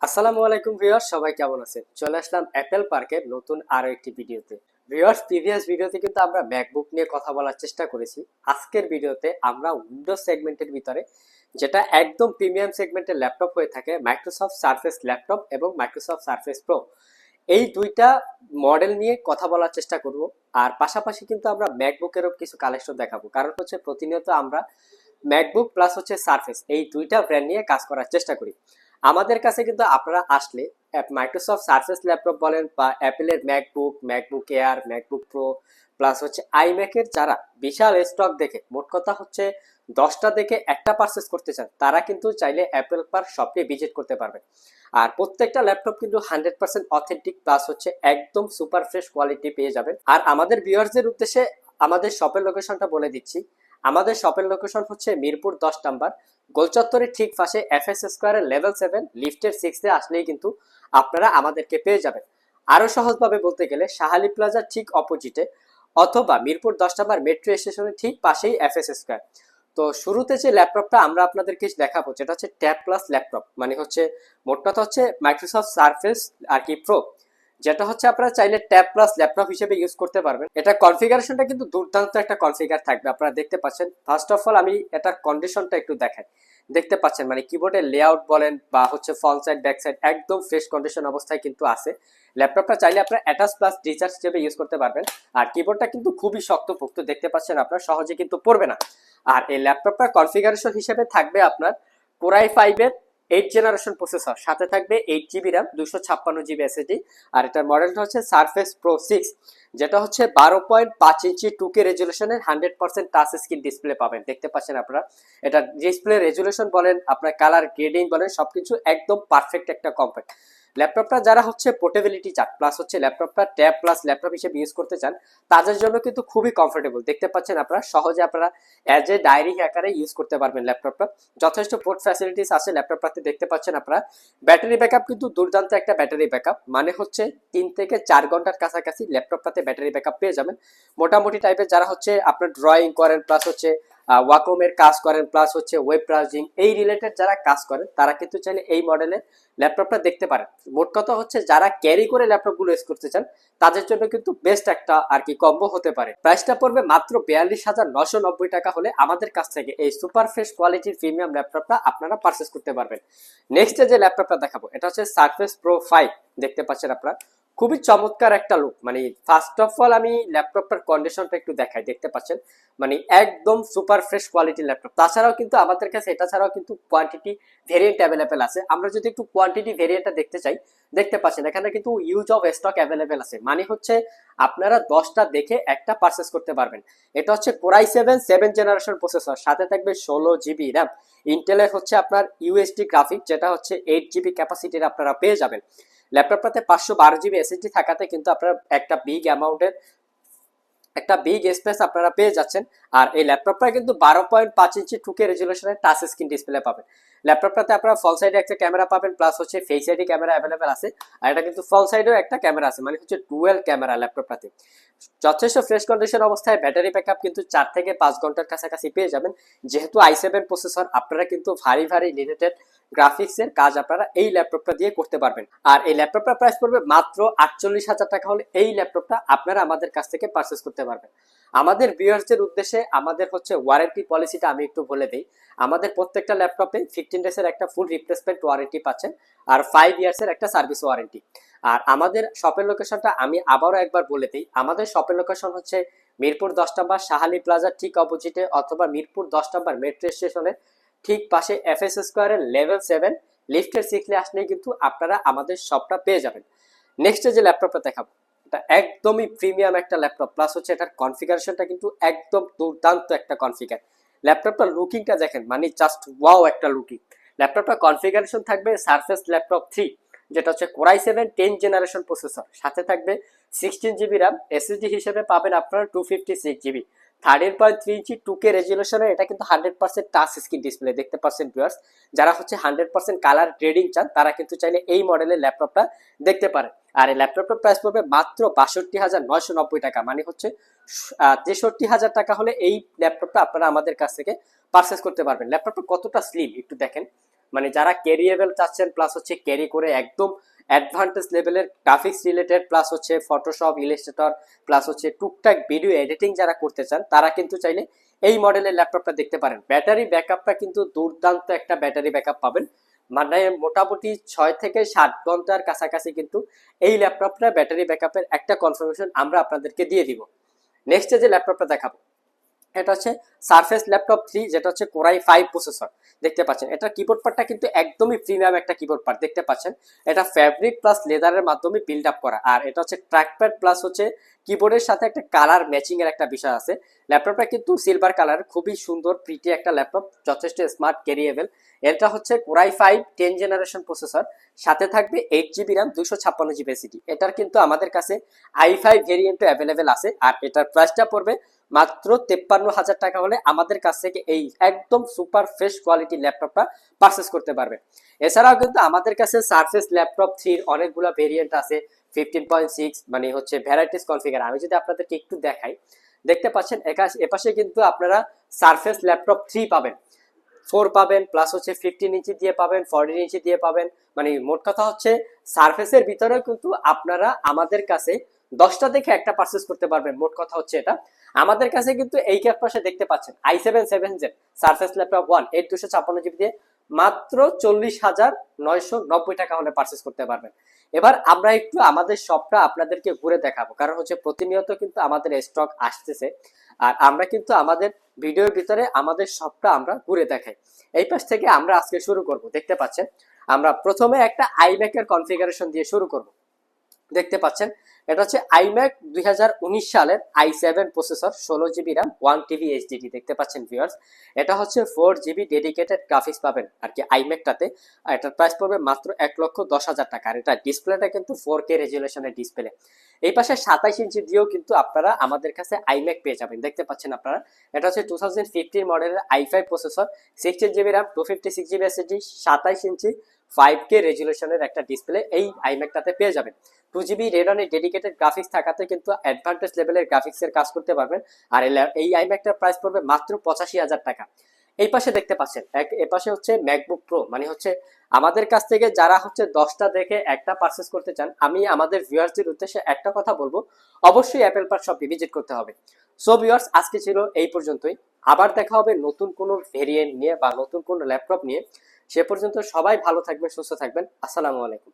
আসসালামু আলাইকুম ভিউয়ার্স, সবাই কেমন আছেন? চলে আসলাম অ্যাপেল পার্কের নতুন আরো একটি ভিডিওতে। ভিউয়ার্স, প্রিভিয়াস ভিডিওতে কিন্তু আমরা ম্যাকবুক নিয়ে কথা বলার চেষ্টা করেছি। আজকের ভিডিওতে আমরা উইন্ডোজ সেগমেন্টের ভিতরে যেটা একদম প্রিমিয়াম সেগমেন্টের ল্যাপটপ হয়ে থাকে, মাইক্রোসফট সারফেস ল্যাপটপ এবং মাইক্রোসফট সারফেস প্রো, এই দুইটা মডেল নিয়ে কথা বলার চেষ্টা করব। আর পাশাপাশি কিন্তু আমরা ম্যাকবুকেরও কিছু কালেকশন দেখাবো, কারণ হচ্ছে প্রতিনিয়ত আমরা ম্যাকবুক প্লাস হচ্ছে সারফেস এই দুইটা ব্র্যান্ড নিয়ে কাজ করার চেষ্টা করি। আমাদের কাছে কিন্তু আপনারা আসলে মাইক্রোসফট সারফেস ল্যাপটপ বলেন বা অ্যাপেলের MacBook, MacBook Air, MacBook Pro plus হচ্ছে আইম্যাকের যারা বিশাল স্টক দেখে, মোট কথা হচ্ছে 10টা দেখে একটা পারচেস করতে চান, তারা কিন্তু চাইলে অ্যাপেল পার্ক শপে ভিজিট করতে পারবেন। আর প্রত্যেকটা ল্যাপটপ কিন্তু 100% অথেন্টিক প্লাস হচ্ছে একদম সুপার ফ্রেশ কোয়ালিটি পেয়ে যাবেন। আর আমাদের ভিউয়ার্সদের উদ্দেশ্যে আমাদের শপের লোকেশনটা বলে দিচ্ছি। আমাদের শপের লোকেশন হচ্ছে মিরপুর 10 নাম্বার, গোলচত্বরের ঠিক পাশে এফএস স্কোয়ারের লেভেল 7 লিফটের 6 এ আসলেই কিন্তু আপনারা আমাদেরকে পেয়ে যাবেন। আরো সহজভাবে বলতে গেলে শাহালি প্লাজার ঠিক অপোজিটে অথবা মিরপুর 10 নাম্বার মেট্রো স্টেশনের ঠিক পাশেই এফএস স্কোয়ার। তো শুরুতে যে ল্যাপটপটা আমরা আপনাদেরকে দেখাবো, যেটা হচ্ছে ট্যাব প্লাস ল্যাপটপ, মানে হচ্ছে মোট কথা হচ্ছে মাইক্রোসফট সারফেস আর কি প্রো, যেটা হচ্ছে আপনারা চাইলে ট্যাব প্লাস ল্যাপটপ হিসেবে ইউজ করতে পারবেন। এটা কনফিগারেশনটা কিন্তু দুর্দান্ত একটা কনফিগার থাকবে, আপনারা দেখতে পাচ্ছেন। ফার্স্ট অফ অল আমি এটার কন্ডিশনটা একটু দেখাই। দেখতে পাচ্ছেন মানে কিবোর্ডের লেআউট বলেন বা হচ্ছে ফ্রন্ট সাইড ব্যাক সাইড একদম ফ্রেশ কন্ডিশন অবস্থায় কিন্তু আছে। ল্যাপটপটা চাইলে আপনারা অ্যাটাচ প্লাস রিচার্জ হিসেবে ইউজ করতে পারবেন। আর কিবোর্ডটা কিন্তু খুবই শক্তপোক্ত, দেখতে পাচ্ছেন আপনারা, সহজে কিন্তু পড়বে না। আর এই ল্যাপটপটার কনফিগারেশন হিসেবে থাকবে আপনার কোরাই 5 এর 8 জেনারেশন প্রসেসর, সাথে থাকবে 8 জিবি র্যাম, 256 জিবি এসএসডি। আর এটার মডেলটা হচ্ছে সারফেস প্রো 6, যেটা হচ্ছে 12.5 ইঞ্চি 2K রেজুলেশনের 100% টাচ স্ক্রিন ডিসপ্লে পাবেন। দেখতে পাচ্ছেন আপনারা, এটা ডিসপ্লে রেজুলেশন বলেন, আপনার কালার গ্রেডিং বলেন, সবকিছু একদম পারফেক্ট একটা কম্প্যাক্ট ল্যাপটপটা। যারা হচ্ছে পোর্টেবিলিটি চান প্লাস হচ্ছে ল্যাপটপটা ট্যাব প্লাস ল্যাপটপ হিসেবে ইউজ করতে চান, তাদের জন্য কিন্তু খুবই কমফোর্টেবল। দেখতে পাচ্ছেন আপনারা, সহজে আপনারা অ্যাজ এ ডায়েরি আকারে ইউজ করতে পারবেন ল্যাপটপটা। যথেষ্ট পোর্ট ফ্যাসিলিটিস আছে ল্যাপটপটাতে, দেখতে পাচ্ছেন আপনারা। ব্যাটারি ব্যাকআপ কিন্তু দুর্দান্ত একটা ব্যাটারি ব্যাকআপ, মানে হচ্ছে 3 থেকে 4 ঘন্টার কাছাকাছি ল্যাপটপটাতে ব্যাটারি ব্যাকআপ পেয়ে যাবেন। মোটামুটি টাইপের যারা হচ্ছে আপনার ড্রয়িং করেন প্লাস হচ্ছে ওয়াকমের কাজ করেন প্লাস হচ্ছে ওয়েব ব্রাউজিং এই রিলেটেড যারা কাজ করেন, তারা কিন্তু চাইলে এই মডেলের ল্যাপটপটা দেখতে পারেন। মোট কথা হচ্ছে যারা ক্যারি করে ল্যাপটপগুলো ইউজ করতে চান, তাদের জন্য কিন্তু বেস্ট একটা আর কি কম্বো হতে পারে। প্রাইসটা পড়বে মাত্র 42,990 টাকা হলে আমাদের কাছ থেকে এই সুপার ফ্রেশ কোয়ালিটির প্রিমিয়াম ল্যাপটপটা আপনারা পারচেস করতে পারবেন। নেক্সট যে ল্যাপটপটা দেখাবো, এটা হচ্ছে সারফেস প্রো 5। দেখতে পাচ্ছেন আপনারা, খুবই চমৎকার একটা লুক। মানে ফার্স্ট অফ অল আমি ল্যাপটপটার কন্ডিশনটা একটু দেখাই। দেখতে পাচ্ছেন মানে একদম সুপার ফ্রেশ কোয়ালিটির ল্যাপটপ। তাছাড়াও কিন্তু আমাদের কাছে এটা ছাড়াও কিন্তু কোয়ান্টিটি ভেরিয়েন্ট অ্যাভেলেবেল আছে। আমরা যদি একটু কোয়ান্টিটি ভেরিয়েন্টটা দেখতে চাই, দেখতে পাচ্ছেন এখানে কিন্তু ইউজ অফ স্টক অ্যাভেলেবেল আছে, মানে হচ্ছে আপনারা 10টা দেখে একটা পারচেস করতে পারবেন। এটা হচ্ছে কোরাই 7 জেনারেশন প্রসেসর, সাথে থাকবে 16 জিবি র্যাম। ইন্টেলের হচ্ছে আপনার ইউএসডি গ্রাফিক, যেটা হচ্ছে 8 জিবি ক্যাপাসিটির আপনারা পেয়ে যাবেন। ল্যাপটপটাতে 512 জিবি এসএসডি থাকাতে কিন্তু আপনারা একটা বিগ স্পেস আপনারা পেয়ে যাচ্ছেন। আর এই ল্যাপটপটা কিন্তু 12.5 ইঞ্চি 2K রেজুলেশনের টাচ স্ক্রিন ডিসপ্লে পাবেন। ল্যাপটপটাতে আপনারা ফ্রন্ট সাইডে একটা ক্যামেরা পাবেন প্লাস হচ্ছে ফেস আইডি ক্যামেরা অ্যাভেলেবেল আছে। আর এটা কিন্তু ফ্রন্ট সাইডেও একটা ক্যামেরা আছে, মানে হচ্ছে ডুয়েল ক্যামেরা ল্যাপটপটাতে। যথেষ্ট ফ্রেশ কন্ডিশন অবস্থায় ব্যাটারি ব্যাকআপ কিন্তু 4 থেকে 5 ঘন্টার কাছাকাছি পেয়ে যাবেন। যেহেতু i7 প্রসেসর, আপনারা কিন্তু ভারী ভারী রিলেটেড গ্রাফিক্স এর কাজ আপনারা এই ল্যাপটপটা দিয়ে করতে পারবেন। আর এই ল্যাপটপটার প্রাইস পড়বে মাত্র 48,000 টাকা হলে এই ল্যাপটপটা আপনারা আমাদের কাছ থেকে পারচেস করতে পারবেন। আমাদের ভিউয়ার্সদের উদ্দেশ্যে আমাদের হচ্ছে ওয়ারেন্টি পলিসিটা আমি একটু বলে দিই। আমাদের প্রত্যেকটা ল্যাপটপে 15 ডেজ এর একটা ফুল রিপ্লেসমেন্ট ওয়ারেন্টি পাচ্ছেন, আর 5 ইয়ার্স এর একটা সার্ভিস ওয়ারেন্টি। আর আমাদের শপের লোকেশনটা আমি আবারও একবার বলে দিই। আমাদের শপের লোকেশন হচ্ছে মিরপুর 10 নম্বর শাহালি প্লাজার ঠিক অপোজিটে অথবা মিরপুর 10 নম্বর মেট্রো স্টেশনের ঠিক পাশে এফএস স্কোয়ারের লেভেল 7 লিফটের 6 আসলেই কিন্তু আপনারা আমাদের শপটা পেয়ে যাবেন। নেক্সট যে ল্যাপটপটা দেখাবো, এটা একদমই প্রিমিয়াম একটা ল্যাপটপ, প্লাস হচ্ছে এটার কনফিগারেশনটা কিন্তু একদম দুর্দান্ত একটা কনফিগার। ল্যাপটপটার লুকিংটা দেখেন, মানে জাস্ট ওয়াও একটা লুকিং। ল্যাপটপটা কনফিগারেশন থাকবে সারফেস ল্যাপটপ 3, যেটা হচ্ছে কোরাই 7 জেনারেশন প্রসেসর, সাথে থাকবে 16 জিবি র্যাম। এসএসডি হিসেবে পাবেন আপনারা 256 জিবি, 13.3 ইঞ্চি 2K রেজুলেশনের। এটা কিন্তু 100% টাচ স্ক্রিন ডিসপ্লে। দেখতে পাচ্ছেন ভিউয়ার্স, যারা হচ্ছে 100% কালার গ্রেডিং চান, তারা কিন্তু চাইলে এই মডেলের ল্যাপটপটা দেখতে পারেন। আর এই ল্যাপটপটার প্রাইস পড়বে মাত্র 62,990 টাকা, মানে হচ্ছে 63,000 টাকা হলে এই ল্যাপটপটা আপনারা আমাদের কাছ থেকে পারচেস করতে পারবেন। ল্যাপটপটা কতটা স্লিম একটু দেখেন, মানে যারা ক্যারিয়েবল চাচ্ছেন প্লাস হচ্ছে ক্যারি করে একদম অ্যাডভান্টেজ লেভেলের গ্রাফিক্স রিলেটেড প্লাস হচ্ছে ফটোশপ ইলাস্ট্রেটর প্লাস হচ্ছে টুকটাক ভিডিও এডিটিং যারা করতে চান তারা কিন্তু চাইলে এই মডেলের ল্যাপটপটা দেখতে পারেন। ব্যাটারি ব্যাকআপটা কিন্তু দুর্দান্ত একটা ব্যাটারি ব্যাকআপ পাবেন, মানে মোটামুটি 6 থেকে 7 ঘন্টার কাছাকাছি কিন্তু এই ল্যাপটপটা ব্যাটারি ব্যাকআপের একটা কনফার্মেশন আমরা আপনাদেরকে দিয়ে দিব। নেক্সট যে ল্যাপটপটা দেখাবো এটা হচ্ছে সারফেস ল্যাপটপ 3, যেটা হচ্ছে কোরাই 5 প্রসেসর। দেখতে পাচ্ছেন এটা কিবোর্ড পার্টটা কিন্তু একদমই প্রিমিয়াম একটা কিবোর্ড পার্ট দেখতে পাচ্ছেন। এটা ফ্যাব্রিক প্লাস লেদারের মাধ্যমে বিল্ড আপ করা, আর এটা হচ্ছে ট্র্যাকপ্যাড প্লাস হচ্ছে কিবোর্ডের সাথে একটা কালার ম্যাচিং এর একটা বিষয় আছে। ল্যাপটপটা কিন্তু সিলভার কালার, খুবই সুন্দর প্রিটি একটা ল্যাপটপ, যথেষ্ট স্মার্ট ক্যারিয়েবল। এটা হচ্ছে কোরাই 5 10 জেনারেশন প্রসেসর, সাথে থাকবে 8 জিবি র্যাম 256 জিবি এসিডি। এটার কিন্তু আমাদের কাছে i5 ভেরিয়েন্টও অ্যাভেলেবেল আছে, আর এটার প্রাইসটা পড়বে মাত্র 53,000 টাকা হলে আমাদের কাছ থেকে এই একদম সুপার ফ্রেশ কোয়ালিটি ল্যাপটপটা পারচেস করতে পারবে। এছাড়াও কিন্তু আমাদের কাছে সারফেস ল্যাপটপ 3 অনেকগুলো ভেরিয়েন্ট আছে, 15.6 মানে হচ্ছে ভ্যারাইটিস কনফিগার। আমি যদি আপনাদেরকে একটু দেখাই, দেখতে পাচ্ছেন এপাশে কিন্তু আপনারা সারফেস ল্যাপটপ 3 পাবেন, 4 পাবেন, প্লাস হচ্ছে 15 ইঞ্চি দিয়ে পাবেন, 14 ইঞ্চি দিয়ে পাবেন। মানে মোট কথা হচ্ছে সারফেসের ভিতরেও কিন্তু আপনারা আমাদের কাছে 10টা দেখে একটা পারচেস করতে পারবেন। মোট কথা হচ্ছে এটা আমাদের কাছে কিন্তু এই ক্যাপ পাশে দেখতে পাচ্ছেন i7 7Z surface laptop 1 8 256 GB দিয়ে মাত্র 40,990 টাকা হলে পারচেস করতে পারবেন। এবার আমরা একটু আমাদের শপটা আপনাদেরকে ঘুরে দেখাবো, কারণ হচ্ছে প্রতিনিয়ত কিন্তু আমাদের স্টক আসতেছে, আর আমরা কিন্তু আমাদের ভিডিওর ভিতরে আমাদের শপটা আমরা ঘুরে দেখাই। এই পাশ থেকে আমরা আজকে শুরু করব। দেখতে পাচ্ছেন আমরা প্রথমে একটা iMac এর কনফিগারেশন দিয়ে শুরু করব। দেখতে পাচ্ছেন এটা হচ্ছে iMac 2019 সালের i7 processor, 16 GB RAM 1 TB HDD। দেখতে পাচ্ছেন ভিউয়ার্স, এটা হচ্ছে 4 জিবি ডেডিকেটেড গ্রাফিক্স পাবেন আর কি iMacটাতে। আর এটার প্রাইস পড়বে মাত্র 1,10,000 টাকা। আর এটা ডিসপ্লেটা কিন্তু 4K রেজুলেশনের ডিসপ্লে। এই পাশে 27 ইঞ্চি দিয়েও কিন্তু আপনারা আমাদের কাছে iMac পেয়ে যাবেন। দেখতে পাচ্ছেন আপনারা এটা হচ্ছে 2015 মডেলের i5 processor, 16 GB RAM 256 GB SSD, 27 ইঞ্চি 5K রেজুলেশনের একটা ডিসপ্লে এই iMacটাতে পেয়ে যাবেন। 2 জিবি রেডনের ডেডিকেটেড গ্রাফিক্স থাকাতে কিন্তু অ্যাডভান্টেজ লেভেলের গ্রাফিক্সের কাজ করতে পারবেন। আর এই iMacটার প্রাইস পড়বে মাত্র 85,000 টাকা। এই পাশে দেখতে পাচ্ছেন এ পাশে হচ্ছে ম্যাকবুক প্রো, মানে হচ্ছে আমাদের কাছ থেকে যারা হচ্ছে 10টা দেখে একটা পারচেস করতে চান, আমি আমাদের ভিউয়ার্সদের উদ্দেশ্যে একটা কথা বলবো, অবশ্যই অ্যাপেল পার্ক শপে ভিজিট করতে হবে। সো ভিউয়ার্স, আজকে ছিল এই পর্যন্তই। আবার দেখা হবে নতুন কোনো ভেরিয়েন্ট নিয়ে বা নতুন কোনো ল্যাপটপ নিয়ে। সে পর্যন্ত সবাই ভালো থাকবেন, সুস্থ থাকবেন। আসসালামু আলাইকুম।